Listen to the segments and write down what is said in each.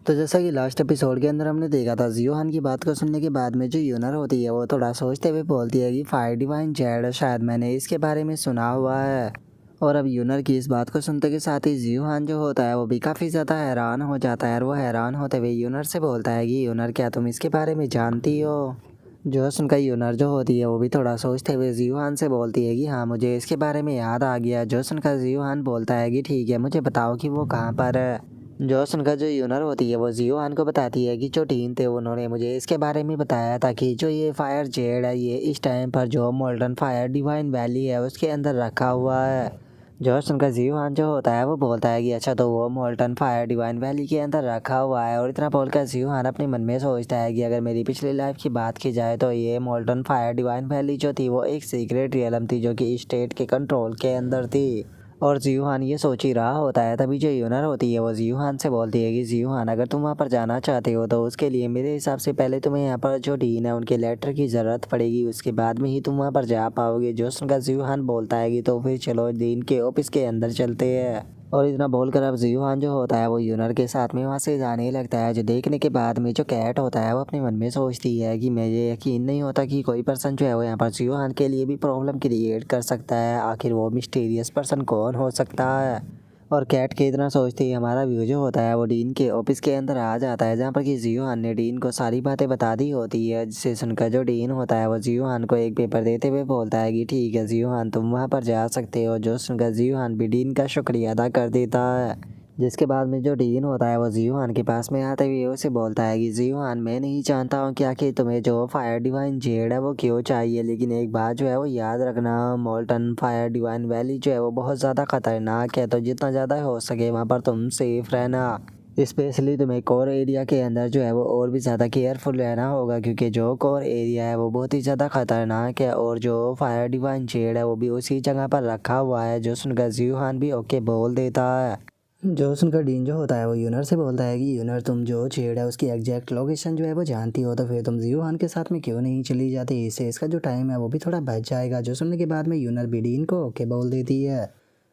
तो जैसा कि लास्ट एपिसोड के अंदर हमने देखा था, जियोहान की बात को सुनने के बाद में जो यूनर होती है वो थोड़ा सोचते हुए बोलती है कि फायर डिवाइन जेड शायद मैंने इसके बारे में सुना हुआ है। और अब यूनर की इस बात को सुनते के साथ ही जियोहान जो होता है वो भी काफ़ी ज़्यादा हैरान हो जाता है और वो हैरान होते हुए यूनर से बोलता है कि यूनर क्या तुम इसके बारे में जानती हो। जो सुनकर यूनर जो होती है वो भी थोड़ा सोचते हुए जियोहान से बोलती है कि हाँ मुझे इसके बारे में याद आ गया। जो सुनकर जियोहान बोलता है कि ठीक है मुझे बताओ कि वो कहाँ पर है। जो सुनकर जो यूनर होती है वो जियोहान को बताती है कि जो टीन थे उन्होंने मुझे इसके बारे में बताया था कि जो ये फायर जेड है ये इस टाइम पर जो मोल्टन फायर डिवाइन वैली है उसके अंदर रखा हुआ है। जो सुनकर जियोहान जो होता है वो बोलता है कि अच्छा तो वो मोल्टन फायर डिवाइन वैली के अंदर रखा हुआ है। और इतना बोलकर जियोहान अपने मन में सोचता है कि अगर मेरी पिछली लाइफ की बात की जाए तो ये मोल्टन फायर डिवाइन वैली जो थी वो एक सीक्रेट रियलम थी जो कि स्टेट के कंट्रोल के अंदर थी। और जियोहान ये सोच ही रहा होता है तभी जो यूनर होती है वो जियोहान से बोलती है कि जियोहान अगर तुम वहाँ पर जाना चाहते हो तो उसके लिए मेरे हिसाब से पहले तुम्हें यहाँ पर जो डीन है उनके लेटर की ज़रूरत पड़ेगी, उसके बाद में ही तुम वहाँ पर जा पाओगे। जो सुनकर जियोहान बोलता है कि तो फिर चलो डीन के ऑफिस के अंदर चलते हैं। और इतना बोलकर अब जियोहान जो होता है वो यूनर के साथ में वहाँ से जाने लगता है। जो देखने के बाद में जो कैट होता है वो अपने मन में सोचती है कि मुझे यकीन नहीं होता कि कोई पर्सन जो है वो यहाँ पर जियोहान के लिए भी प्रॉब्लम क्रिएट कर सकता है। आखिर वो मिस्टीरियस पर्सन कौन हो सकता है। और कैट के इतना सोचते ही हमारा व्यू जो होता है वो डीन के ऑफिस के अंदर आ जाता है, जहाँ पर कि जियोहान ने डीन को सारी बातें बता दी होती है। जिसे सुनकर जो डीन होता है वो जियोहान को एक पेपर देते हुए बोलता है कि ठीक है जियोहान तुम वहाँ पर जा सकते हो। जो सुनकर जियोहान भी डीन का शुक्रिया अदा कर देता है। जिसके बाद में जो डीन होता है वो जियोहान के पास में आते हुए उसे बोलता है कि जियोहान मैं नहीं जानता हूँ कि आखिर तुम्हें जो फायर डिवाइन जेड है वो क्यों चाहिए, लेकिन एक बात जो है वो याद रखना, मोल्टन फायर डिवाइन वैली जो है वो बहुत ज़्यादा ख़तरनाक है, तो जितना ज़्यादा हो सके वहाँ पर तुम सेफ रहना। स्पेशली तुम्हें कोर एरिया के अंदर जो है वो और भी ज़्यादा केयरफुल रहना होगा, क्योंकि जो कोर एरिया है वो बहुत ही ज़्यादा ख़तरनाक है और जो फायर डिवाइन जेड है वो भी उसी जगह पर रखा हुआ है। जो सुनकर जियोहान भी ओके बोल देता है। जो सुनकर डीन जो होता है वो यूनर से बोलता है कि यूनर तुम जो छेड़ है उसकी एग्जैक्ट लोकेशन जो है वो जानती हो, तो फिर तुम जियोहान के साथ में क्यों नहीं चली जाती, इससे इसका जो टाइम है वो भी थोड़ा बच जाएगा। जो सुनने के बाद में यूनर भी डीन को ओके बोल देती है।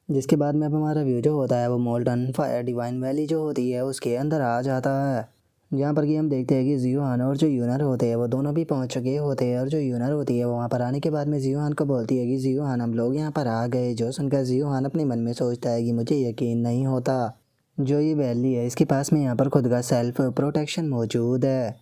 जिसके बाद में अब हमारा व्यू जो होता है वो मोल्टन फायर डिवाइन वैली जो होती है उसके अंदर आ जाता है, जहाँ पर कि हम देखते हैं कि जियोहान और जो यूनर होते हैं वो दोनों भी पहुँच चुके होते हैं। और जो यूनर होती है वो वहाँ पर आने के बाद में जियोहान को बोलती है कि जियोहान हम लोग यहाँ पर आ गए। जो सुनकर जियोहान अपने मन में सोचता है कि मुझे यकीन नहीं होता, जो ये वैली है इसके पास में यहाँ पर खुद का सेल्फ प्रोटेक्शन मौजूद है।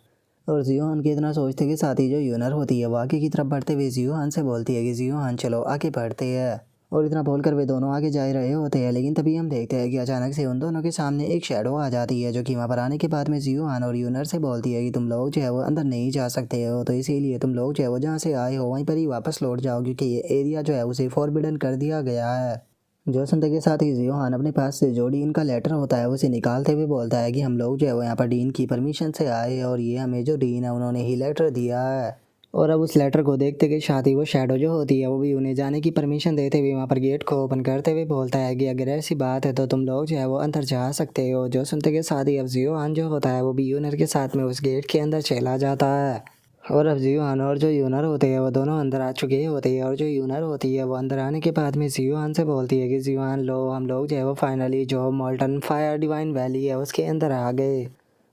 और जियोहान के इतना सोचते के साथ ही जो यूनर होती है वो आगे की तरफ बढ़ते हुए जियोहान से बोलती है कि जियोहान चलो आगे बढ़ते हैं। और इतना बोलकर वे दोनों आगे जा रहे होते हैं, लेकिन तभी हम देखते हैं कि अचानक से उन दोनों के सामने एक शैडो आ जाती है, जो कि वहाँ पर आने के बाद में जियोहान और यूनर से बोलती है कि तुम लोग जो है वो अंदर नहीं जा सकते हो, तो इसीलिए तुम लोग जो है वो जहाँ से आए हो वहीं पर ही वापस लौट जाओ, क्योंकि ये एरिया जो है उसे फॉरबिडन कर दिया गया है। जो सुनते के साथ ही जियोहान अपने पास से जो डीन का लेटर होता है उसे निकालते हुए बोलता है कि हम लोग जो है वो यहाँ पर डीन की परमिशन से आए हैं और ये हमें जो डीन है उन्होंने ही लेटर दिया है। और अब उस लेटर को देखते के साथ ही वो शैडो जो होती है वो भी उन्हें जाने की परमिशन देते हुए वहाँ पर गेट को ओपन करते हुए बोलता है कि अगर ऐसी बात है तो तुम लोग जो है वो अंदर जा सकते हो। जो सुनते के साथ ही अब जियोहान जो होता है वो भी यूनर के साथ में उस गेट के अंदर चला जाता है। और अब जियोहान और जो यूनर होते हैं वो दोनों अंदर आ चुके होते हैं। और जो यूनर होती है वो अंदर आने के बाद में जियोहान से बोलती है कि जियोहान लो हम लोग जो है वो फाइनली जो मोल्टन फायर डिवाइन वैली है उसके अंदर आ गए।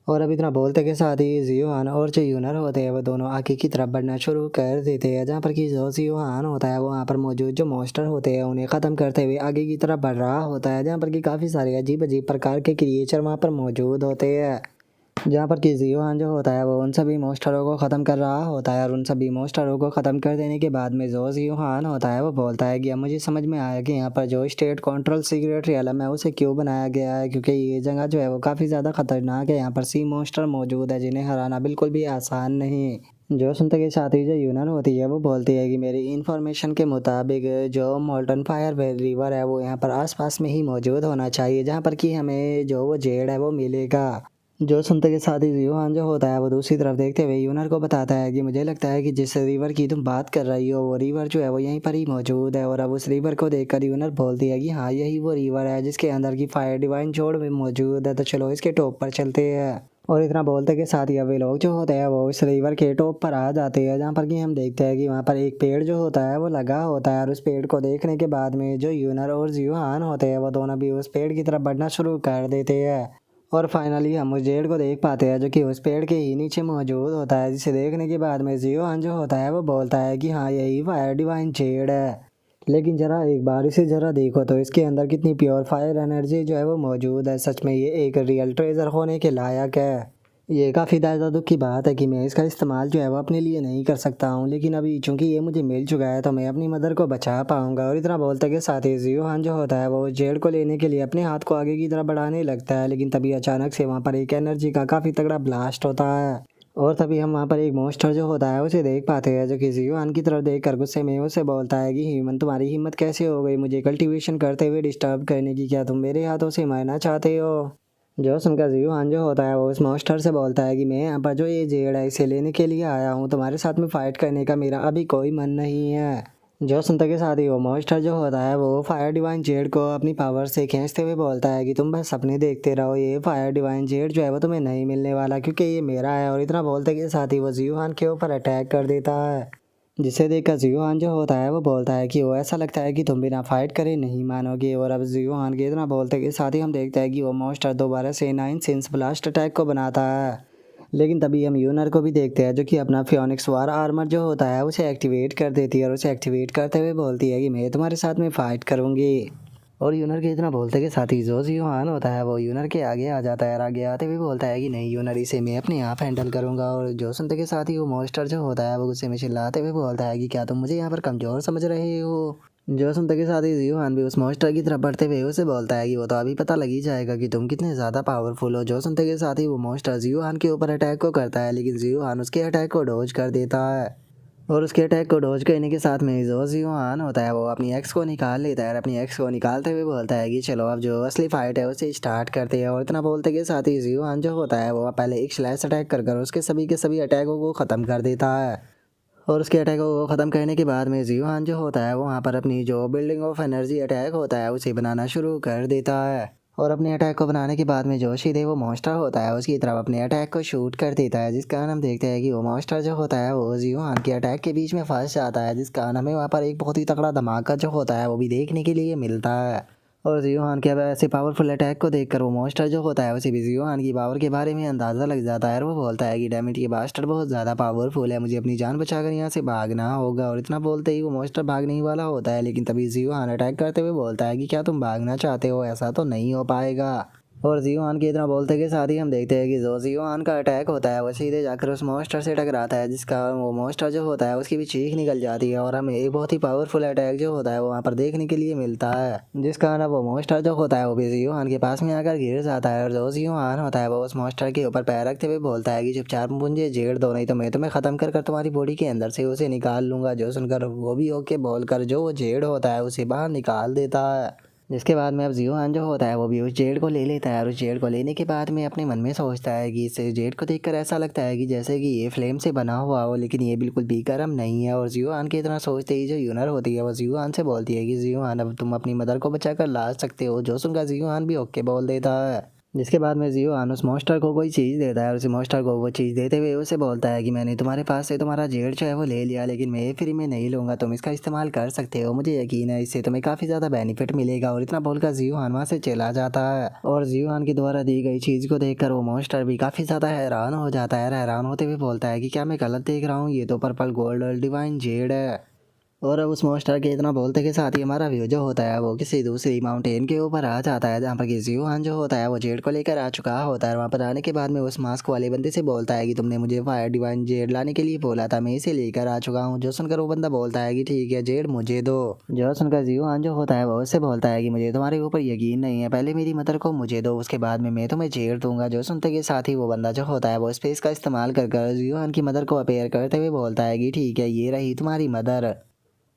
और अब इतना बोलते के साथ ही जियोहान और जो यूनर होते हैं वो दोनों आगे की तरफ बढ़ना शुरू कर देते हैं, जहाँ पर कि जो जियोहान होता है वो वहाँ पर मौजूद जो मॉन्स्टर होते हैं उन्हें ख़त्म करते हुए आगे की तरफ बढ़ रहा होता है, जहाँ पर कि काफ़ी सारे अजीब अजीब प्रकार के क्रिएचर वहाँ पर मौजूद होते हैं। जहाँ पर कि जियोहान जो होता है वो उन सभी मॉन्स्टरों को ख़त्म कर रहा होता है। और उन सभी मॉन्स्टरों को ख़त्म कर देने के बाद में जो जियोहान होता है वो बोलता है कि अब मुझे समझ में आया कि यहाँ पर जो स्टेट कंट्रोल सीक्रेट रियलम है उसे क्यों बनाया गया है, क्योंकि ये जगह जो है वो काफ़ी ज़्यादा ख़तरनाक है। यहाँ पर सी मॉन्स्टर मौजूद है जिन्हें हराना बिल्कुल भी आसान नहीं। जो सुनते के साथ ही जो यूनर होती है वो बोलती है कि मेरी इन्फॉर्मेशन के मुताबिक जो मोल्टन फायर रिवर है वो यहाँ पर आसपास में ही मौजूद होना चाहिए, जहाँ पर कि हमें जो वो जेड है वो मिलेगा। जो सुनते के साथ ही जियोहान जो होता है वो दूसरी तरफ देखते हुए यूनर को बताता है कि मुझे लगता है कि जिस रिवर की तुम बात कर रही हो वो रिवर जो है वो यहीं पर ही मौजूद है। और अब उस रिवर को देखकर यूनर बोलती है कि हाँ यही वो रिवर है जिसके अंदर की फायर डिवाइन जोड़ में मौजूद है, तो चलो इसके टॉप पर चलते हैं। और इतना बोलते के साथ ही अब वे लोग जो होते हैं वो इस रिवर के टॉप पर आ जाते हैं, जहाँ पर कि हम देखते हैं कि वहाँ पर एक पेड़ जो होता है वो लगा होता है। और उस पेड़ को देखने के बाद में जो यूनर और जियोहान होते हैं वो दोनों भी उस पेड़ की तरफ बढ़ना शुरू कर देते हैं। और फाइनली हम उस जेड को देख पाते हैं जो कि उस पेड़ के ही नीचे मौजूद होता है, जिसे देखने के बाद में जियोहान जो होता है वो बोलता है कि हाँ यही फायर डिवाइन जेड है। लेकिन जरा एक बार इसे जरा देखो तो इसके अंदर कितनी प्योर फायर एनर्जी जो है वो मौजूद है। सच में ये एक रियल ट्रेजर होने के लायक है। ये काफ़ी ज़्यादा दुख की बात है कि मैं इसका इस्तेमाल जो है वो अपने लिए नहीं कर सकता हूँ, लेकिन अभी चूंकि ये मुझे मिल चुका है तो मैं अपनी मदर को बचा पाऊंगा। और इतना बोलते के साथ ही जियोहान जो होता है वो जेड को लेने के लिए अपने हाथ को आगे की तरफ बढ़ाने लगता है, लेकिन तभी अचानक से वहाँ पर एक एनर्जी का काफ़ी तगड़ा ब्लास्ट होता है। और तभी हम वहाँ पर एक मॉन्स्टर जो होता है उसे देख पाते हैं, जो कि जियोहान की तरफ देखकर गुस्से में उसे बोलता है कि ह्यूमन तुम्हारी हिम्मत कैसे हो गई मुझे कल्टीवेशन करते हुए डिस्टर्ब करने की, क्या तुम मेरे हाथों से मारना चाहते हो। जो सुनकर जियोहान जो होता है वो उस मॉन्स्टर से बोलता है कि मैं यहाँ पर जो ये जेड है इसे लेने के लिए आया हूँ, तुम्हारे साथ में फाइट करने का मेरा अभी कोई मन नहीं है। जो सुनते के साथ ही वो मॉन्स्टर जो होता है वो फायर डिवाइन जेड को अपनी पावर से खींचते हुए बोलता है कि तुम बस सपने देखते रहो, ये फायर डिवाइन जेड जो है वो तुम्हें नहीं मिलने वाला क्योंकि ये मेरा है। और इतना बोलते के साथ ही वो जियोहान के ऊपर अटैक कर देता है, जिसे देखकर जियोहान जो होता है वो बोलता है कि वो ऐसा लगता है कि तुम बिना फाइट करे नहीं मानोगे। और अब जियोहान के इतना बोलते के साथ ही हम देखते हैं कि वो मॉन्स्टर दोबारा से 9 सेंस ब्लास्ट अटैक को बनाता है। लेकिन तभी हम यूनर को भी देखते हैं जो कि अपना फियोनिक्स वार आर्मर जो होता है उसे एक्टिवेट कर देती है और उसे एक्टिवेट करते हुए बोलती है कि मैं तुम्हारे साथ में फाइट करूँगी। और यूनर के इतना बोलते के साथ ही जो जियोहान होता है वो यूनर के आगे आ जाता है और आगे आते हुए बोलता है कि नहीं यूनर इसे मैं अपने आप हैंडल करूँगा। और जो सुनते के साथ ही वो मॉन्स्टर जो होता है वो गुस्से में चिल्लाते हुए बोलता है कि क्या तुम मुझे यहाँ पर कमज़ोर समझ रहे हो। जो सुनते के साथ ही जियोहान भी उस मॉन्स्टर की तरफ बढ़ते हुए उसे बोलता है कि वो तो अभी पता लग ही जाएगा कि तुम कितने ज़्यादा पावरफुल हो। जो सुनते के साथ ही वो मॉन्स्टर जियोहान के ऊपर अटैक को करता है, लेकिन जियोहान उसके अटैक को डॉज कर देता है। और उसके अटैक को डॉज करने के साथ में जो जियोहान होता है वो अपनी एक्स को निकाल लेता है और अपनी एक्स को निकालते हुए बोलता है कि चलो अब जो असली फाइट है उसे स्टार्ट करते हैं। और इतना बोलते के साथ ही जियोहान जो होता है वो पहले एक स्लैश अटैक कर उसके सभी के सभी अटैकों को ख़त्म कर देता है। और उसके अटैक को ख़त्म करने के बाद में जियोहान जो होता है वो वहाँ पर अपनी जो बिल्डिंग ऑफ एनर्जी अटैक होता है उसे बनाना शुरू कर देता है। और अपने अटैक को बनाने के बाद में जो सीधे वो मॉन्स्टर होता है उसकी तरफ अपने अटैक को शूट कर देता है, जिस कारण हम देखते हैं कि वो मॉन्स्टर जो होता है वो जियोहान के अटैक के बीच में फंस जाता है, जिस कारण हमें वहाँ पर एक बहुत ही तगड़ा धमाका जो होता है वो भी देखने के लिए मिलता है। और जियोहान के ऐसे पावरफुल अटैक को देखकर वो मॉन्स्टर जो होता है उसे भी जियोहान की पावर के बारे में अंदाज़ा लग जाता है और वो बोलता है कि डैमेट ये बास्टर बहुत ज़्यादा पावरफुल है, मुझे अपनी जान बचाकर यहाँ से भागना होगा। और इतना बोलते ही वो मॉन्स्टर भागने ही वाला होता है, लेकिन तभी जियोहान अटैक करते हुए बोलता है कि क्या तुम भागना चाहते हो, ऐसा तो नहीं हो पाएगा। और जियोहान के इतना बोलते के साथ ही हम देखते हैं कि जो जियोहान का अटैक होता है वो सीधे जाकर उस मॉन्स्टर से टकराता है, जिसका वो मॉन्स्टर जो होता है उसकी भी चीख निकल जाती है और हमें एक बहुत ही पावरफुल अटैक जो होता है वो वहाँ पर देखने के लिए मिलता है, जिस कारण वो मॉन्स्टर जो होता है वो भी जियोहान के पास में आकर गिर जाता है। और जो जियोहान होता है वो उस मॉन्स्टर के ऊपर पैर रखते हुए बोलता है कि चुपचाप मुझे जेड़ दो, नहीं तो मैं तुम्हें ख़त्म कर तुम्हारी बॉडी के अंदर से उसे निकाल लूँगा। जो सुनकर वो भी ओके बोलकर जो वो जेड़ होता है उसे बाहर निकाल देता है, जिसके बाद में अब जियोहान जो होता है वो भी उस जेड को ले लेता है। और उस जेड को लेने के बाद में अपने मन में सोचता है कि इस जेड को देखकर ऐसा लगता है कि जैसे कि ये फ्लेम से बना हुआ हो, लेकिन ये बिल्कुल भी गर्म नहीं है। और जियोहान की इतना सोचते ही जो यूनर होती है वो जियोहान से बोलती है कि जियोहान अब तुम अपनी मदर को बचा कर ला सकते हो। जो सुनकर जियोहान भी ओके बोल देता है, जिसके बाद में जियोहान उस मॉन्स्टर को कोई चीज़ देता है और उस मॉन्स्टर को वो चीज़ देते हुए उसे बोलता है कि मैंने तुम्हारे पास से तुम्हारा जेड जो है वो ले लिया, लेकिन मैं फ्री में नहीं लूँगा, तुम इसका इस्तेमाल कर सकते हो, मुझे यकीन है इससे तुम्हें काफ़ी ज़्यादा बेनिफिट मिलेगा। और इतना बोलकर जियोहान वहाँ से चला जाता है। और जियोहान के द्वारा दी गई चीज़ को देखकर वो मॉन्स्टर भी काफ़ी ज़्यादा हैरान हो जाता है। हैरान होते हुए बोलता है कि क्या मैं गलत देख रहा हूँ, ये तो पर्पल गोल्ड डिवाइन जेड है। और अब उस मॉन्स्टर के इतना बोलते के साथ ही हमारा व्यू जो होता है वो किसी दूसरी माउंटेन के ऊपर आ जाता है, जहाँ पर कि जियोहान जो होता है वो जेड को लेकर आ चुका होता है। वहाँ पर आने के बाद में उस मास्क वाले बंदे से बोलता है कि तुमने मुझे फायर डिवाइन जेड लाने के लिए बोला था, मैं इसे लेकर आ चुका हूँ। जो सुनकर वो बंदा बोलता है कि ठीक है जेड मुझे दो। जो सुनकर जियोहान जो होता है वो उससे बोलता है कि मुझे तुम्हारे ऊपर यकीन नहीं है, पहले मेरी मदर को मुझे दो, उसके बाद में मैं तुम्हें जेड दूंगा। जो सुनते के साथ ही वो बंदा जो होता है वो स्पेस का इस्तेमाल कर जियोहान की मदर को अपेयर करते हुए बोलता है कि ठीक है ये रही तुम्हारी मदर।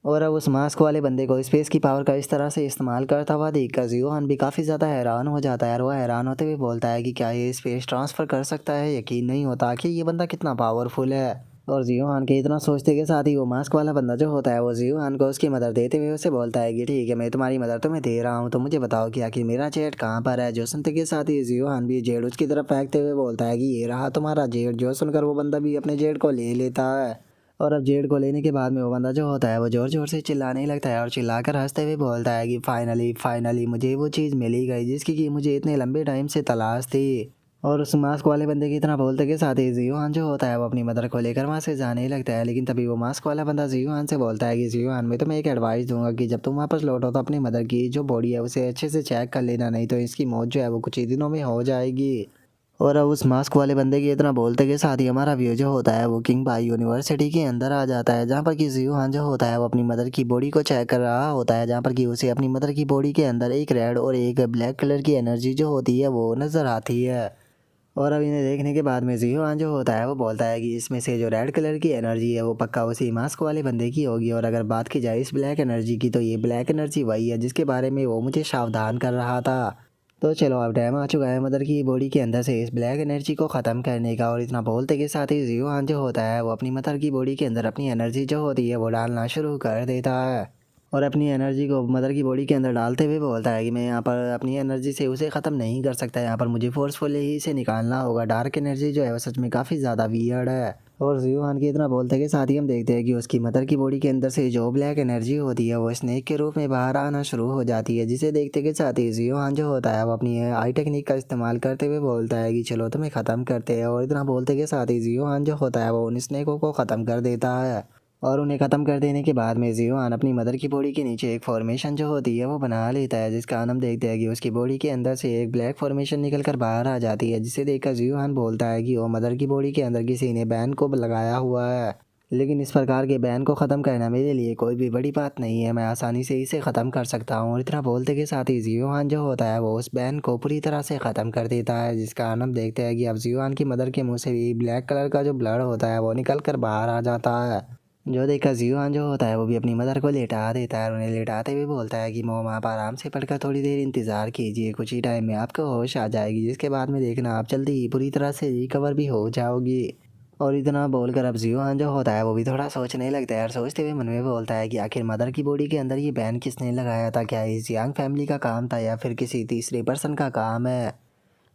और अब उस मास्क वाले बंदे को स्पेस की पावर का इस तरह से इस्तेमाल करता हुआ देखकर जियोहान भी काफ़ी ज़्यादा हैरान हो जाता है और वह हैरान होते हुए बोलता है कि क्या ये स्पेस ट्रांसफ़र कर सकता है, यकीन नहीं होता कि ये बंदा कितना पावरफुल है। और जियोहान के इतना सोचते के साथ ही वो मास्क वाला बंदा जो होता है वो जियोहान को उसकी मदद देते हुए उसे बोलता है कि ठीक है मैं तुम्हारी मदद तुम्हें दे रहा हूँ, तो मुझे बताओ कि आखिर मेरा जेड कहाँ पर है। जो सुनते के साथ ही जियोहान भी जेड उसकी तरफ फेंकते हुए बोलता है कि ये रहा तुम्हारा जेड। जो सुनकर वो बंदा भी अपने जेड को ले लेता है और अब जेड को लेने के बाद में वो बंदा जो होता है वो ज़ोर ज़ोर से चिल्लाने लगता है और चिल्लाकर हंसते हुए बोलता है कि फाइनली फाइनली मुझे वो चीज़ मिल ही गई जिसकी कि मुझे इतने लंबे टाइम से तलाश थी। और उस मास्क वाले बंदे की इतना बोलते के साथ ही जियोहान जो होता है वो अपनी मदर को लेकर वहाँ से जाने लगता है। लेकिन तभी वो मास्क वाला बंदा जियोहान से बोलता है कि जियोहान मैं तुम्हें एक एडवाइस दूंगा कि जब तुम वापस लौटो तो अपनी मदर की जो बॉडी है उसे अच्छे से चेक कर लेना, नहीं तो इसकी मौत जो है वो कुछ ही दिनों में हो जाएगी। और अब उस मास्क वाले बंदे के इतना बोलते के साथ ही हमारा व्यू जो होता है वो किंग बाई यूनिवर्सिटी के अंदर आ जाता है, जहाँ पर कि जियोहान जो होता है वो अपनी मदर की बॉडी को चेक कर रहा होता है, जहाँ पर कि उसे अपनी मदर की बॉडी के अंदर एक रेड और एक ब्लैक कलर की एनर्जी जो होती है वो नज़र आती है। और अब इन्हें देखने के बाद में जियोहान जो होता है वो बोलता है कि इसमें से जो रेड कलर की एनर्जी है वो पक्का उसी मास्क वाले बंदे की होगी, और अगर बात की जाए इस ब्लैक एनर्जी की तो ये ब्लैक एनर्जी वही है जिसके बारे में वो मुझे सावधान कर रहा था। तो चलो अब टाइम आ चुका है मदर की बॉडी के अंदर से इस ब्लैक एनर्जी को ख़त्म करने का। और इतना बोलते के साथ ही जियोहान जो होता है वो अपनी मदर की बॉडी के अंदर अपनी एनर्जी जो होती है वो डालना शुरू कर देता है, और अपनी एनर्जी को मदर की बॉडी के अंदर डालते हुए बोलता है कि मैं यहाँ पर अपनी एनर्जी से उसे ख़त्म नहीं कर सकता, यहाँ पर मुझे फोर्सफुली ही इसे निकालना होगा। डार्क एनर्जी जो है वो सच में काफ़ी ज़्यादा वियर्ड है। और जियोहान के इतना बोलते के साथ ही हम देखते हैं कि उसकी मदर की बॉडी के अंदर से जो ब्लैक एनर्जी होती है वो स्नेक के रूप में बाहर आना शुरू हो जाती है, जिसे देखते के साथ ही जियोहान जो होता है वो अपनी आई टेक्निक का इस्तेमाल करते हुए बोलता है कि चलो तुम्हें ख़त्म करते हैं। और इतना बोलते के साथ ही जियोहान जो होता है वो उन स्नेकों को ख़त्म कर देता है। और उन्हें ख़त्म कर देने के बाद में जियोहान अपनी मदर की बॉडी के नीचे एक फॉर्मेशन जो होती है वो बना लेता है, जिसका हम देखते हैं कि उसकी बॉडी के अंदर से एक ब्लैक फॉर्मेशन निकल कर बाहर आ जाती है, जिसे देखकर जियोहान बोलता है कि वो मदर की बॉडी के अंदर किसी ने बैन को लगाया हुआ है। लेकिन इस प्रकार के बैन को ख़त्म करना मेरे लिए कोई भी बड़ी बात नहीं है, मैं आसानी से इसे ख़त्म कर सकता हूँ। और इतना बोलते के साथ ही जियोहान जो होता है वो उस बैन को पूरी तरह से ख़त्म कर देता है, जिसका हम देखते हैं कि अब जियोहान की मदर के मुँह से भी ब्लैक कलर का जो ब्लड होता है वो निकल कर बाहर आ जाता है। जो देखकर जियोहान जो होता है वो भी अपनी मदर को लेटा देता है और उन्हें लेटाते हुए बोलता है कि मोम आप आराम से पढ़कर थोड़ी देर इंतज़ार कीजिए, कुछ ही टाइम में आपको होश आ जाएगी, जिसके बाद में देखना आप जल्दी ही पूरी तरह से रिकवर भी हो जाओगी। और इतना बोलकर अब जियोहान जो होता है वो भी थोड़ा सोचने लगता है और सोचते हुए मन में बोलता है कि आखिर मदर की बॉडी के अंदर ये बैन किसने लगाया था, क्या इस यांग फैमिली का काम था या फिर किसी तीसरे पर्सन का काम है।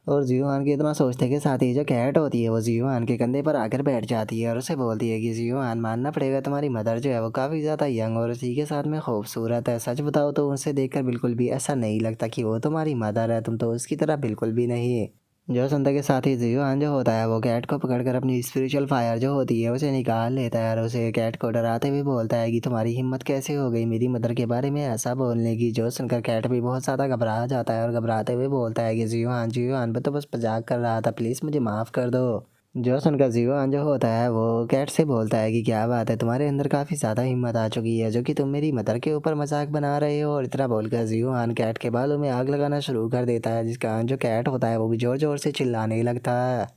और जियोहान के इतना सोचते के साथ ही जो कैट होती है वो जियोहान के कंधे पर आकर बैठ जाती है और उसे बोलती है कि जियोहान मानना पड़ेगा तुम्हारी मदर जो है वो काफ़ी ज़्यादा यंग और उसी के साथ में खूबसूरत है, सच बताओ तो उनसे देखकर बिल्कुल भी ऐसा नहीं लगता कि वो तुम्हारी मदर है, तुम तो उसकी तरह बिल्कुल भी नहीं। जो सुनते के साथ ही जियोहान जो होता है वो कैट को पकड़कर अपनी स्पिरिचुअल फायर जो होती है उसे निकाल लेता है और उसे कैट को डराते हुए बोलता है कि तुम्हारी हिम्मत कैसे हो गई मेरी मदर के बारे में ऐसा बोलने की। जो सुनकर कैट भी बहुत ज़्यादा घबरा जाता है और घबराते हुए बोलता है कि जियोहान जियोहान मैं तो बस मजाक कर रहा था, प्लीज़ मुझे माफ़ कर दो। जो सुनकर जियोहान जो होता है वो कैट से बोलता है कि क्या बात है, तुम्हारे अंदर काफ़ी ज़्यादा हिम्मत आ चुकी है जो कि तुम मेरी मदर के ऊपर मजाक बना रहे हो। और इतना बोलकर जियोहान कैट के बालों में आग लगाना शुरू कर देता है, जिसका जो कैट होता है वो भी ज़ोर ज़ोर से चिल्लाने लगता है।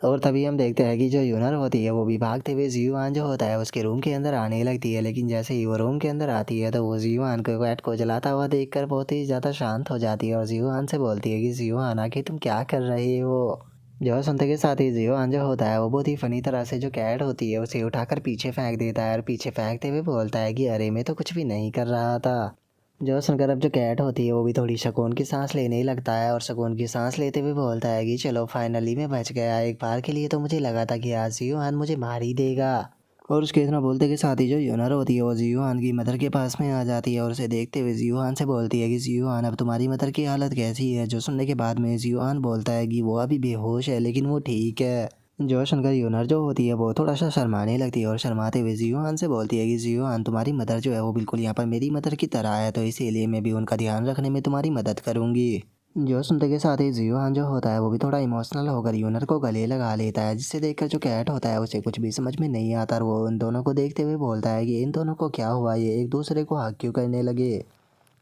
और तभी हम देखते हैं कि जो यूनर होती है वो भी भागते हुए जियोहान जो होता है उसके रूम के अंदर आने लगती है, लेकिन जैसे ही वो रूम के अंदर आती है तो वो जियोहान को कैट को जलाता हुआ देखकर बहुत ही ज़्यादा शांत हो जाती है और जियोहान से बोलती है कि जियोहान आखिर तुम क्या कर रहे हो। जो सुनते के साथ ही जियोहान जो होता है वो बहुत ही फनी तरह से जो कैट होती है उसे उठाकर पीछे फेंक देता है और पीछे फेंकते हुए बोलता है कि अरे मैं तो कुछ भी नहीं कर रहा था। जो सुनकर अब जो कैट होती है वो भी थोड़ी सुकून की सांस लेने लगता है और सुकून की सांस लेते हुए बोलता है कि चलो फाइनली मैं बच गया, एक बार के लिए तो मुझे लगा था कि आज जियोहान मुझे मार ही देगा। और उसके इतना बोलते के साथ ही जो यूनर होती है वो जियोहान की मदर के पास में आ जाती है और उसे देखते हुए जियोहान से बोलती है कि जियोहान अब तुम्हारी मदर की हालत कैसी है। जो सुनने के बाद में जियोहान बोलता है कि वो अभी बेहोश है लेकिन वो ठीक है। जो सुनकर यूनर जो होती है वो थोड़ा सा शर्माने लगती है और शर्माते हुए जियोहान से बोलती है कि जियोहान तुम्हारी मदर जो है वो बिल्कुल यहाँ पर मेरी मदर की तरह है, तो इसीलिए मैं भी उनका ध्यान रखने में तुम्हारी मदद करूँगी। जो सुनते के साथ ही जियोहान जो होता है वो भी थोड़ा इमोशनल होकर यूनर को गले लगा लेता है, जिससे देखकर जो कैट होता है उसे कुछ भी समझ में नहीं आता और वो उन दोनों को देखते हुए बोलता है कि इन दोनों को क्या हुआ, ये एक दूसरे को हक क्यों करने लगे।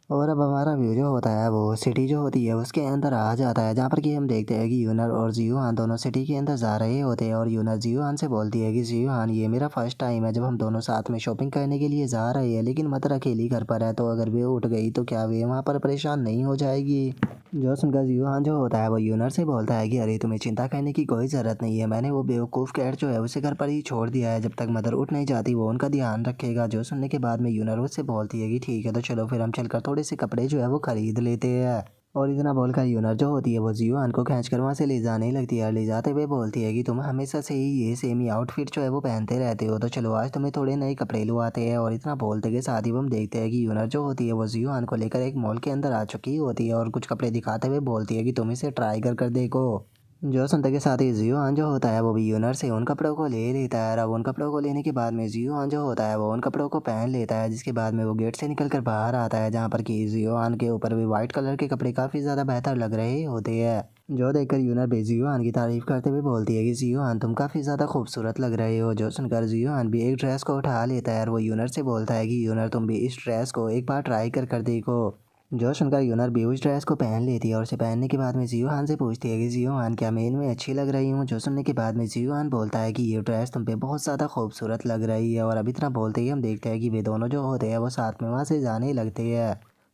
और अब हमारा व्यू जो होता है वो सिटी जो होती है उसके अंदर आ जाता है, जहाँ पर कि हम देखते हैं कि यूनर और जियोहान दोनों सिटी के अंदर जा रहे होते हैं और यूनर जियोहान से बोलती है कि जियोहान ये मेरा फर्स्ट टाइम है जब हम दोनों साथ में शॉपिंग करने के लिए जा रहे हैं, लेकिन मदर अकेली घर पर है तो अगर वे उठ गई तो क्या वे वहाँ पर परेशान नहीं हो जाएगी। जो सुनकर जियोहान जो होता है वो यूनर से बोलता है कि अरे तुम्हें चिंता करने की कोई ज़रूरत नहीं है, मैंने वो बेवकूफ़ कैट जो है उसे घर पर ही छोड़ दिया है, जब तक मदर उठ नहीं जाती वो उनका ध्यान रखेगा। जो सुनने के बाद में यूनर उससे बोलती है कि ठीक है तो चलो फिर हम चलकर थोड़े से कपड़े जो है वो ख़रीद लेते हैं। और इतना बोलकर यूनर जो होती है वो जियोहान को खींचकर वहाँ से ले जाने लगती है और ले जाते हुए बोलती है कि तुम हमेशा से ही ये सेम ही आउटफिट जो है वो पहनते रहते हो, तो चलो आज तुम्हें थोड़े नए कपड़े लुआते हैं। और इतना बोलते के साथ ही हम देखते हैं कि यूनर जो होती है वो जियोहान को लेकर एक मॉल के अंदर आ चुकी होती है और कुछ कपड़े दिखाते हुए बोलती है कि तुम इसे ट्राई कर देखो। जो सुनते के साथ ही जियोहान जो होता है वो भी यूनर से उन कपड़ों को ले लेता है। अब उन कपड़ों को लेने के बाद में जियोहान जो होता है वो उन कपड़ों को पहन लेता है, जिसके बाद में वो गेट से निकल कर बाहर आता है, जहाँ पर कि जियोहान के ऊपर भी वाइट कलर के कपड़े काफ़ी ज़्यादा बेहतर लग रहे होते हैं। जो देखकर यूनर भी जियोहान की तारीफ करते हुए बोलती है कि जियोहान तुम काफ़ी ज़्यादा खूबसूरत लग रहे हो। जो सुनकर जियोहान भी एक ड्रेस को उठा लेता है और वो यूनर से बोलता है कि यूनर तुम भी इस ड्रेस को एक बार ट्राई कर देखो। जो सुनकर यूनर भी उस ड्रेस को पहन लेती है और उसे पहनने के बाद में जियोहान से पूछती है कि जियोहान क्या मैं इनमें अच्छी लग रही हूँ। जो सुनने के बाद में जियोहान बोलता है कि ये ड्रेस तुम पे बहुत ज़्यादा खूबसूरत लग रही है। और अब इतना बोलते ही हम देखते हैं कि वे दोनों जो होते हैं वो साथ में वहाँ से जाने लगते हैं।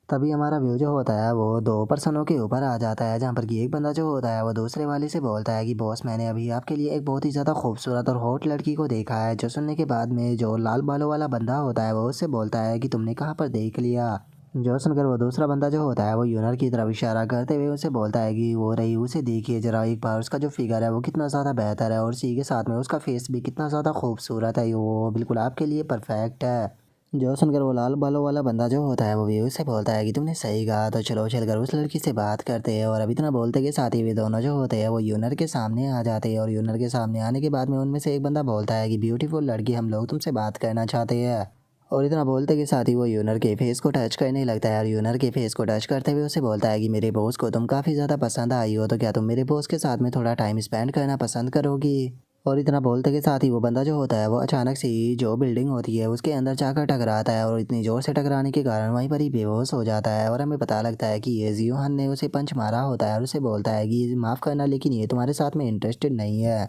तभी हमारा व्यू जो होता है वो दो पर्सनों के ऊपर आ जाता है, जहाँ पर कि एक बंदा जो होता है वो दूसरे वाले से बोलता है कि बॉस मैंने अभी आपके लिए एक बहुत ही ज़्यादा खूबसूरत और हॉट लड़की को देखा है। जो सुनने के बाद में जो लाल बालों वाला बंदा होता है वो उससे बोलता है कि तुमने कहाँ पर देख लिया। जो सुनकर वो दूसरा बंदा जो होता है वो यूनर की तरफ इशारा करते हुए उसे बोलता है कि वो रही, उसे देखिए जरा एक बार, उसका जो फिगर है वो कितना ज़्यादा बेहतर है और इसी के साथ में उसका फेस भी कितना ज़्यादा खूबसूरत है, वो बिल्कुल आपके लिए परफेक्ट है। जो सुनकर वो लाल बालों वाला बंदा जो होता है वो भी उससे बोलता है कि तुमने सही कहा, तो चलो चलकर उस लड़की से बात करते हैं। और अभी इतना बोलते के साथ ही वे दोनों जो होते हैं वो यूनर के सामने आ जाते हैं। और यूनर के सामने आने के बाद में उनमें से एक बंदा बोलता है कि ब्यूटीफुल लड़की, हम लोग तुमसे बात करना चाहते हैं। और इतना बोलते के साथ ही वो यूनर के फेस को टच करने लगता है और यूनर के फेस को टच करते हुए उसे बोलता है कि मेरे बॉस को तुम काफ़ी ज़्यादा पसंद आई हो, तो क्या तुम मेरे बॉस के साथ में थोड़ा टाइम स्पेंड करना पसंद करोगी। और इतना बोलते के साथ ही वो बंदा जो होता है वो अचानक से ही जो बिल्डिंग होती है उसके अंदर जाकर टकराता है और इतनी ज़ोर से टकराने के कारण वहीं पर ही बेहोश हो जाता है। और हमें पता लगता है कि ये जियोहान ने उसे पंच मारा होता है और उसे बोलता है कि माफ़ करना लेकिन ये तुम्हारे साथ में इंटरेस्टेड नहीं है।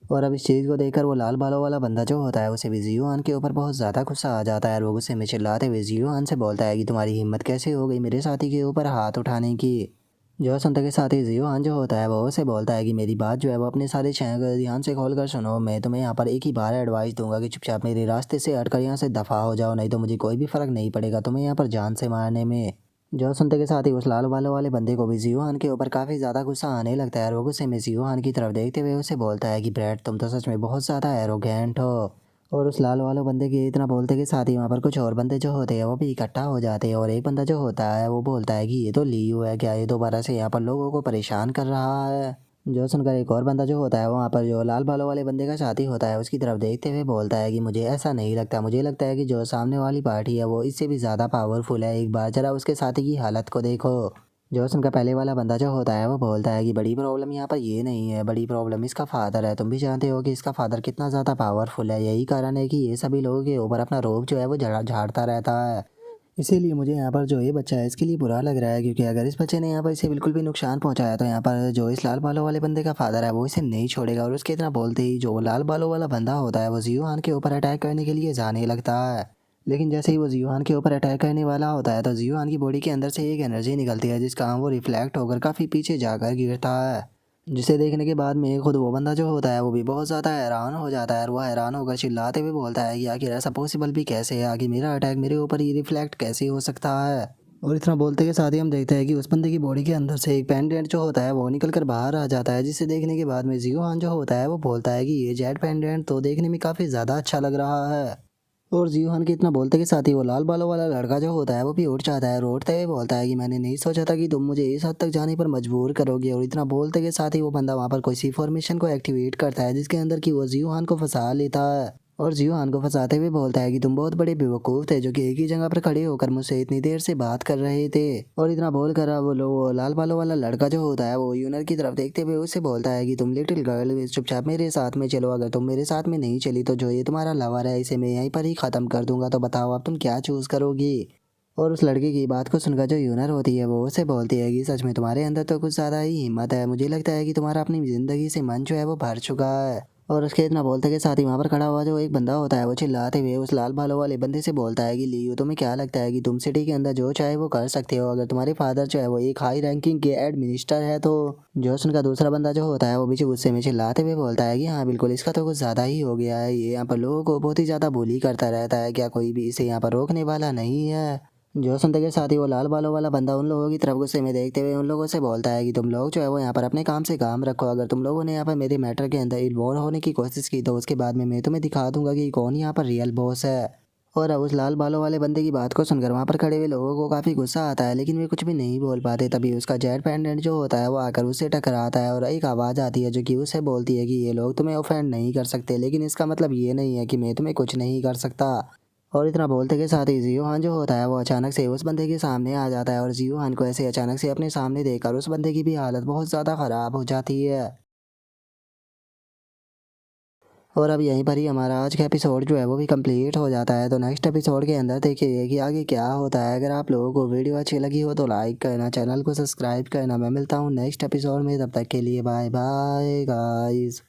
और अब इस चीज़ को देखकर वो लाल बालों वाला बंदा जो होता है उसे भी जियोहान के ऊपर बहुत ज़्यादा गुस्सा आ जाता है और वो गुस्से में चिल्लाते हुए जियोहान से बोलता है कि तुम्हारी हिम्मत कैसे हो गई मेरे साथी के ऊपर हाथ उठाने की। जो सुनते के साथ ही जियोहान जो होता है वो उसे बोलता है कि मेरी बात जो है वो अपने सारे छह को ध्यान से खोल कर सुनो। मैं तुम्हें यहाँ पर एक ही बार एडवाइस दूंगा कि चुपचाप मेरे रास्ते से हटकर यहाँ से दफ़ा हो जाओ, नहीं तो मुझे कोई भी फ़र्क नहीं पड़ेगा तुम्हें यहाँ पर जान से मारने में। जो सुनते के साथ ही उस लाल बालों वाले बंदे को भी जियोहान के ऊपर काफ़ी ज़्यादा गुस्सा आने लगता है और वो गुस्से में जियोहान की तरफ देखते हुए उसे बोलता है कि ब्रैड तुम तो सच में बहुत ज़्यादा एरोगेंट हो। और उस लाल वाले बंदे के इतना बोलते के साथ ही वहाँ पर कुछ और बंदे जो होते हैं वो भी इकट्ठा हो जाते हैं। और एक बंदा जो होता है वो बोलता है कि ये तो लियो है क्या, ये दोबारा से यहाँ पर लोगों को परेशान कर रहा है। जो सुनकर एक और बंदा जो होता है वहाँ पर जो लाल बालों वाले बंदे का साथी होता है उसकी तरफ देखते हुए बोलता है कि मुझे ऐसा नहीं लगता, मुझे लगता है कि जो सामने वाली पार्टी है वो इससे भी ज़्यादा पावरफुल है, एक बार जरा उसके साथी की हालत को देखो। जो उनका पहले वाला बंदा जो होता है वो बोलता है कि बड़ी प्रॉब्लम यहाँ पर ये नहीं है, बड़ी प्रॉब्लम इसका फादर है। तुम भी जानते हो कि इसका फादर कितना ज़्यादा पावरफुल है, यही कारण है कि ये सभी लोगों के ऊपर अपना रोब जो है वो झाड़ता रहता है। इसीलिए मुझे यहाँ पर जो ये बच्चा है इसके लिए बुरा लग रहा है, क्योंकि अगर इस बच्चे ने यहाँ पर इसे बिल्कुल भी नुकसान पहुँचाया तो यहाँ पर जो इस लाल बालों वाले बंदे का फादर है वो इसे नहीं छोड़ेगा। और उसके इतना बोलते ही जो लाल बालों वाला बंदा होता है वो जियोहान के ऊपर अटैक करने के लिए जाने लगता है। लेकिन जैसे ही वो जियोहान के ऊपर अटैक करने वाला होता है तो जियोहान की बॉडी के अंदर से एक एनर्जी निकलती है जिसका वो रिफ्लेक्ट होकर काफ़ी पीछे जाकर गिरता है, जिसे देखने के बाद में खुद वो बंदा जो होता है वो भी बहुत ज़्यादा हैरान हो जाता है और वो हैरान होकर चिल्लाते हुए बोलता है कि आखिर ऐसा पॉसिबल भी कैसे है, आखिर मेरा अटैक मेरे ऊपर ही रिफ्लेक्ट कैसे हो सकता है। और इतना बोलते के साथ ही हम देखते हैं कि उस बंदे की बॉडी के अंदर से एक पेंडेंट जो होता है वो निकल कर बाहर आ जाता है, जिसे देखने के बाद में जियोहान जो होता है वो बोलता है कि ये जेट पेंडेंट तो देखने में काफ़ी ज़्यादा अच्छा लग रहा है। और जियोहान के इतना बोलते के साथ ही वो लाल बालों वाला लड़का जो होता है वो भी उठ जाता है और उठते हुए बोलता है कि मैंने नहीं सोचा था कि तुम मुझे इस हद तक जाने पर मजबूर करोगे। और इतना बोलते के साथ ही वो बंदा वहाँ पर कोई सी फॉर्मेशन को एक्टिवेट करता है जिसके अंदर कि वो जियोहान को फंसा लेता है। और जियोहान को फंसाते हुए बोलता है कि तुम बहुत बड़े बेवकूफ़ थे जो कि एक ही जगह पर खड़े होकर मुझसे इतनी देर से बात कर रहे थे। और इतना बोल कर अब वो लाल बालों वाला लड़का जो होता है वो यूनर की तरफ देखते हुए उससे बोलता है कि तुम लिटिल गर्ल चुपचाप मेरे साथ में चलो, अगर तुम मेरे साथ में नहीं चली तो जो ये तुम्हारा लवर है इसे मैं यहीं पर ही ख़त्म कर दूंगा, तो बताओ अब तुम क्या चूज़ करोगी। और उस लड़के की बात को सुनकर जो यूनर होती है वो उसे बोलती है कि सच में तुम्हारे अंदर तो कुछ ज़्यादा ही हिम्मत है, मुझे लगता है कि तुम्हारा अपनी ज़िंदगी से मन जो है वो भर चुका है। और उसके इतना बोलते के साथ ही वहाँ पर खड़ा हुआ जो एक बंदा होता है वो चिल्लाते हुए उस लाल बालों वाले बंदे से बोलता है कि लियो तुम्हें क्या लगता है कि तुम सिटी के अंदर जो चाहे वो कर सकते हो, अगर तुम्हारे फादर जो है वो एक हाई रैंकिंग के एडमिनिस्टर है तो। जोसन का दूसरा बंदा जो होता है वो भी गुस्से में चिल्लाते हुए बोलता है कि हाँ बिल्कुल, इसका तो कुछ ज़्यादा ही हो गया है, ये यहाँ पर लोगों को बहुत ही ज़्यादा बुली करता रहता है, क्या कोई भी इसे यहाँ पर रोकने वाला नहीं है। जो सुनते के साथ ही वो लाल बालों वाला बंदा उन लोगों की तरफ गुस्से में देखते हुए उन लोगों से बोलता है कि तुम लोग जो है वो यहाँ पर अपने काम से काम रखो। अगर तुम लोगों ने यहाँ पर मेरे मैटर के अंदर इन्वॉल्व होने की कोशिश की तो उसके बाद में मैं तुम्हें दिखा दूंगा कि कौन यहाँ पर रियल बॉस है। और अब उस लाल बालों वाले बंदे की बात को सुनकर वहाँ पर खड़े हुए लोगों को काफ़ी गुस्सा आता है, लेकिन वे कुछ भी नहीं बोल पाते। तभी उसका जेट पेंडेंट जो होता है वो आकर उससे टकराता है और एक आवाज़ आती है जो कि उसे बोलती है कि ये लोग तुम्हें ऑफेंड नहीं कर सकते, लेकिन इसका मतलब ये नहीं है कि मैं तुम्हें कुछ नहीं कर सकता। और इतना बोलते के साथ ही जियो हान जो होता है वो अचानक से उस बंदे के सामने आ जाता है और जियो हान को ऐसे अचानक से अपने सामने देखकर उस बंदे की भी हालत बहुत ज़्यादा ख़राब हो जाती है। और अब यहीं पर ही हमारा आज का एपिसोड जो है वो भी कंप्लीट हो जाता है। तो नेक्स्ट एपिसोड के अंदर देखिए कि आगे क्या होता है। अगर आप लोगों को वीडियो अच्छी लगी हो तो लाइक करना, चैनल को सब्सक्राइब करना। मैं मिलता हूँ नेक्स्ट एपिसोड में, तब तक के लिए बाय बाय गाइस।